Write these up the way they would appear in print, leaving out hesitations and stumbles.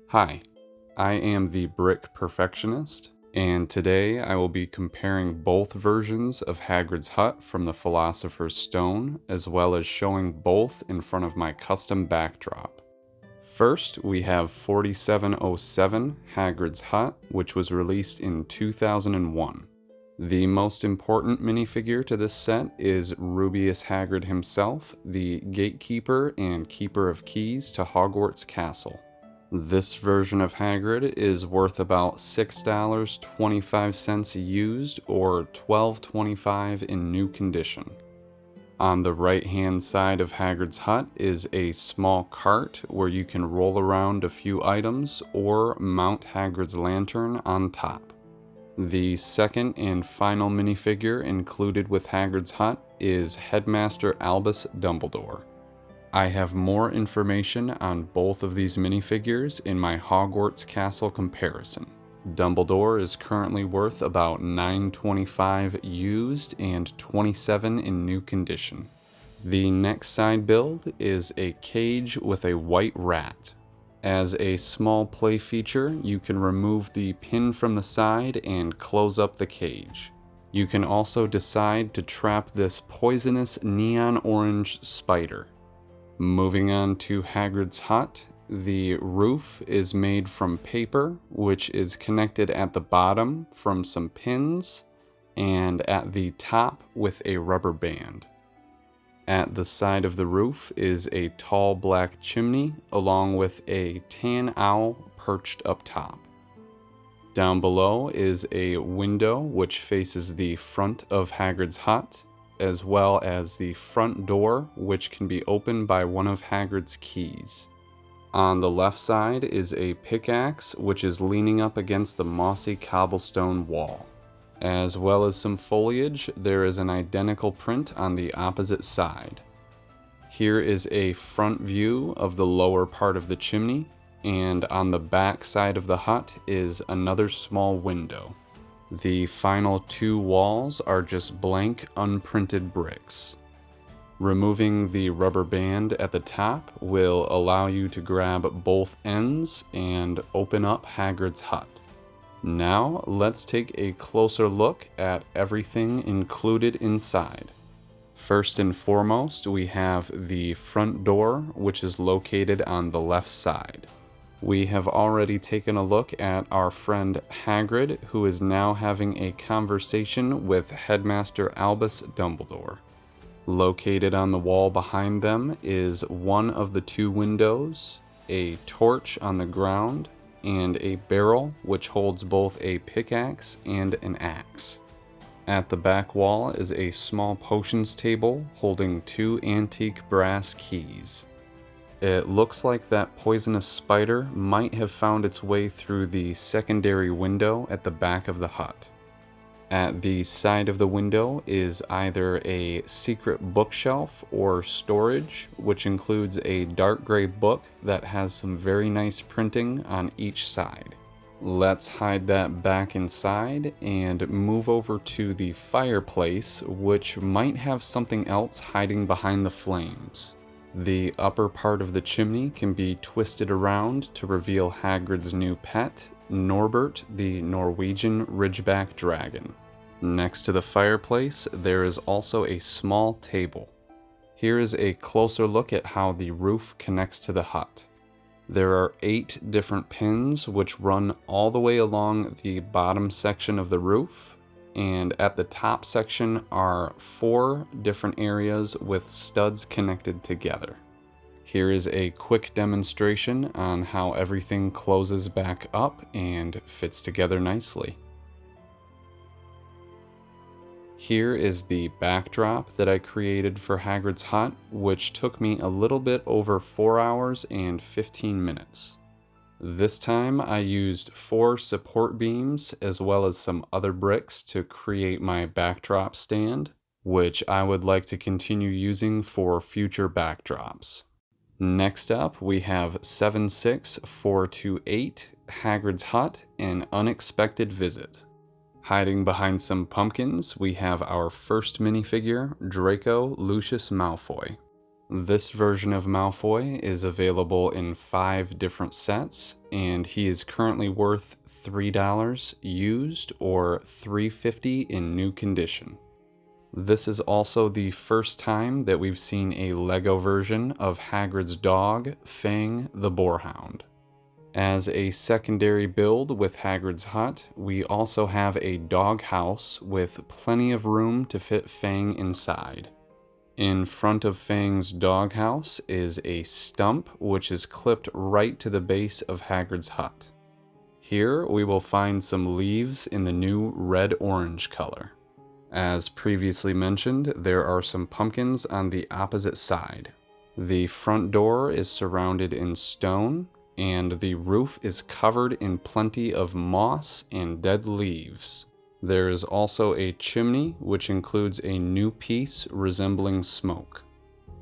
Hi, I am the Brick Perfectionist, and today I will be comparing both versions of Hagrid's hut from the Philosopher's Stone, as well as showing both in front of my custom backdrop. First, we have 4707 Hagrid's Hut, which was released in 2001. The most important minifigure to this set is Rubeus Hagrid himself, the gatekeeper and keeper of keys to Hogwarts Castle. This version of Hagrid is worth about $6.25 used or $12.25 in new condition. On the right-hand side of Hagrid's hut is a small cart where you can roll around a few items or mount Hagrid's lantern on top. The second and final minifigure included with Hagrid's hut is Headmaster Albus Dumbledore. I have more information on both of these minifigures in my Hogwarts Castle comparison. Dumbledore is currently worth about $9.25 used and $27 in new condition. The next side build is a cage with a white rat. As a small play feature, you can remove the pin from the side and close up the cage. You can also decide to trap this poisonous neon orange spider. Moving on to Hagrid's hut, the roof is made from paper, which is connected at the bottom from some pins, and at the top with a rubber band. At the side of the roof is a tall black chimney, along with a tan owl perched up top. Down below is a window which faces the front of Hagrid's hut, as well as the front door, which can be opened by one of Hagrid's keys. On the left side is a pickaxe, which is leaning up against the mossy cobblestone wall. As well as some foliage, there is an identical print on the opposite side. Here is a front view of the lower part of the chimney, and on the back side of the hut is another small window. The final two walls are just blank, unprinted bricks. Removing the rubber band at the top will allow you to grab both ends and open up Hagrid's hut. Now, let's take a closer look at everything included inside. First and foremost, we have the front door, which is located on the left side. We have already taken a look at our friend Hagrid, who is now having a conversation with Headmaster Albus Dumbledore. Located on the wall behind them is one of the two windows, a torch on the ground, and a barrel which holds both a pickaxe and an axe. At the back wall is a small potions table holding two antique brass keys. It looks like that poisonous spider might have found its way through the secondary window at the back of the hut. At the side of the window is either a secret bookshelf or storage, which includes a dark gray book that has some very nice printing on each side. Let's hide that back inside and move over to the fireplace, which might have something else hiding behind the flames. The upper part of the chimney can be twisted around to reveal Hagrid's new pet, Norbert, the Norwegian Ridgeback dragon. Next to the fireplace, there is also a small table. Here is a closer look at how the roof connects to the hut. There are 8 different pins which run all the way along the bottom section of the roof, and at the top section are 4 different areas with studs connected together. Here is a quick demonstration on how everything closes back up and fits together nicely. Here is the backdrop that I created for Hagrid's hut, which took me a little bit over 4 hours and 15 minutes. This time I used 4 support beams as well as some other bricks to create my backdrop stand, which I would like to continue using for future backdrops. Next up, we have 76428 Hagrid's Hut, An Unexpected Visit. Hiding behind some pumpkins, we have our first minifigure, Draco Lucius Malfoy. This version of Malfoy is available in 5 different sets, and he is currently worth $3 used or $3.50 in new condition. This is also the first time that we've seen a LEGO version of Hagrid's dog, Fang the Boarhound. As a secondary build with Hagrid's hut, we also have a dog house with plenty of room to fit Fang inside. In front of Fang's doghouse is a stump which is clipped right to the base of Hagrid's hut. Here we will find some leaves in the new red-orange color. As previously mentioned, there are some pumpkins on the opposite side. The front door is surrounded in stone, and the roof is covered in plenty of moss and dead leaves. There is also a chimney, which includes a new piece resembling smoke.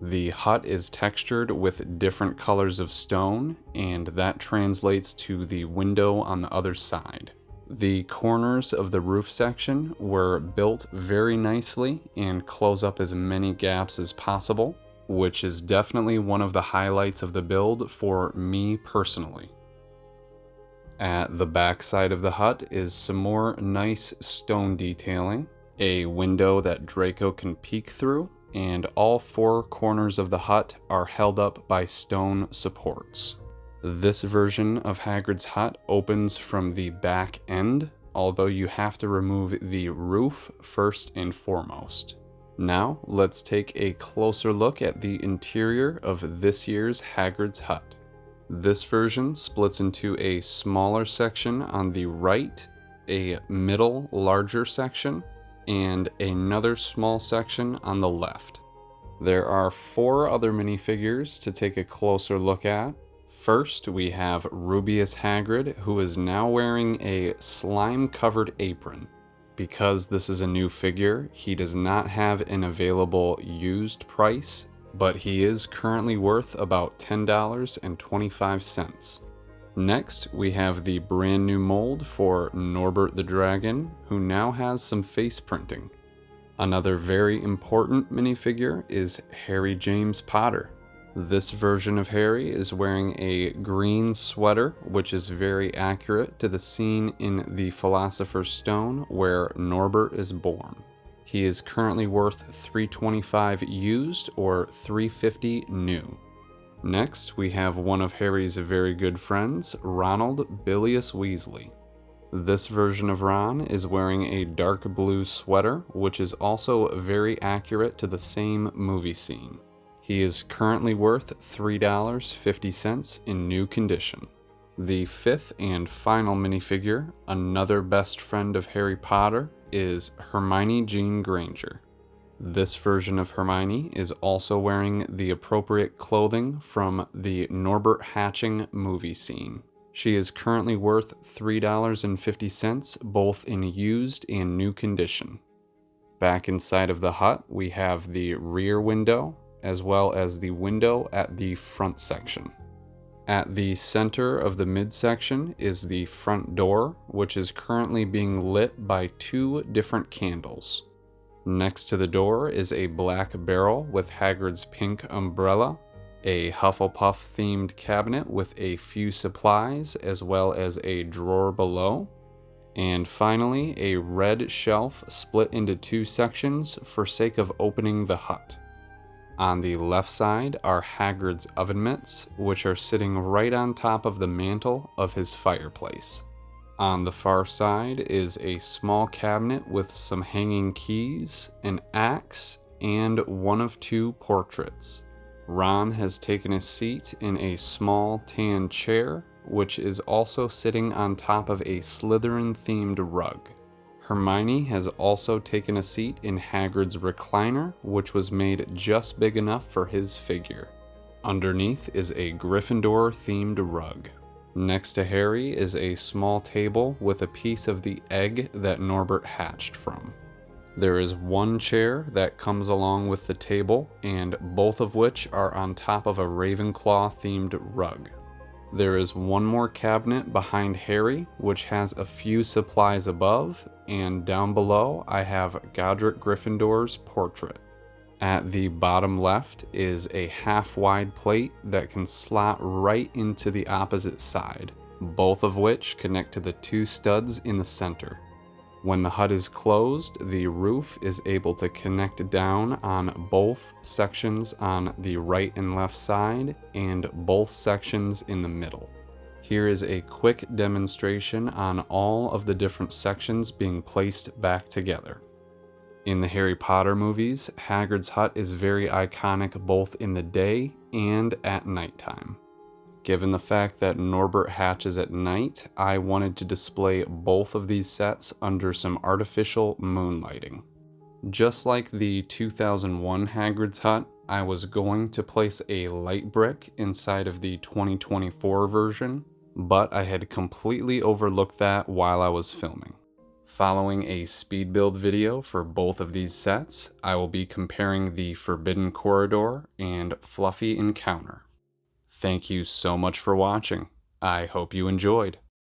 The hut is textured with different colors of stone, and that translates to the window on the other side. The corners of the roof section were built very nicely and close up as many gaps as possible, which is definitely one of the highlights of the build for me personally. At the back side of the hut is some more nice stone detailing, a window that Draco can peek through, and all 4 corners of the hut are held up by stone supports. This version of Hagrid's hut opens from the back end, although you have to remove the roof first and foremost. Now let's take a closer look at the interior of this year's Hagrid's hut. This version splits into a smaller section on the right, a middle larger section, and another small section on the left. There are 4 other minifigures to take a closer look at. First, we have Rubeus Hagrid, who is now wearing a slime-covered apron. Because this is a new figure, he does not have an available used price, but he is currently worth about $10.25. Next, we have the brand new mold for Norbert the Dragon, who now has some face printing. Another very important minifigure is Harry James Potter. This version of Harry is wearing a green sweater, which is very accurate to the scene in the Philosopher's Stone where Norbert is born. He is currently worth $3.25 used or $3.50 new. Next, we have one of Harry's very good friends, Ronald Bilious Weasley. This version of Ron is wearing a dark blue sweater, which is also very accurate to the same movie scene. He is currently worth $3.50 in new condition. The 5th and final minifigure, another best friend of Harry Potter, is Hermione Jean Granger. This version of Hermione is also wearing the appropriate clothing from the Norbert hatching movie scene. She is currently worth $3.50 both in used and new condition. Back inside of the hut, we have the rear window, as well as the window at the front section. At the center of the midsection is the front door, which is currently being lit by 2 different candles. Next to the door is a black barrel with Hagrid's pink umbrella, a Hufflepuff-themed cabinet with a few supplies, as well as a drawer below, and finally a red shelf split into 2 sections for sake of opening the hut. On the left side are Hagrid's oven mitts, which are sitting right on top of the mantle of his fireplace. On the far side is a small cabinet with some hanging keys, an axe, and one of 2 portraits. Ron has taken a seat in a small tan chair, which is also sitting on top of a Slytherin-themed rug. Hermione has also taken a seat in Hagrid's recliner, which was made just big enough for his figure. Underneath is a Gryffindor-themed rug. Next to Harry is a small table with a piece of the egg that Norbert hatched from. There is 1 chair that comes along with the table, and both of which are on top of a Ravenclaw-themed rug. There is 1 more cabinet behind Harry, which has a few supplies above, and down below I have Godric Gryffindor's portrait. At the bottom left is a half-wide plate that can slot right into the opposite side, both of which connect to the two studs in the center. When the hut is closed, the roof is able to connect down on both sections on the right and left side and both sections in the middle. Here is a quick demonstration on all of the different sections being placed back together. In the Harry Potter movies, Hagrid's hut is very iconic both in the day and at nighttime. Given the fact that Norbert hatches at night, I wanted to display both of these sets under some artificial moonlighting. Just like the 2001 Hagrid's hut, I was going to place a light brick inside of the 2024 version, but I had completely overlooked that while I was filming. Following a speed build video for both of these sets, I will be comparing the Forbidden Corridor and Fluffy Encounter. Thank you so much for watching. I hope you enjoyed.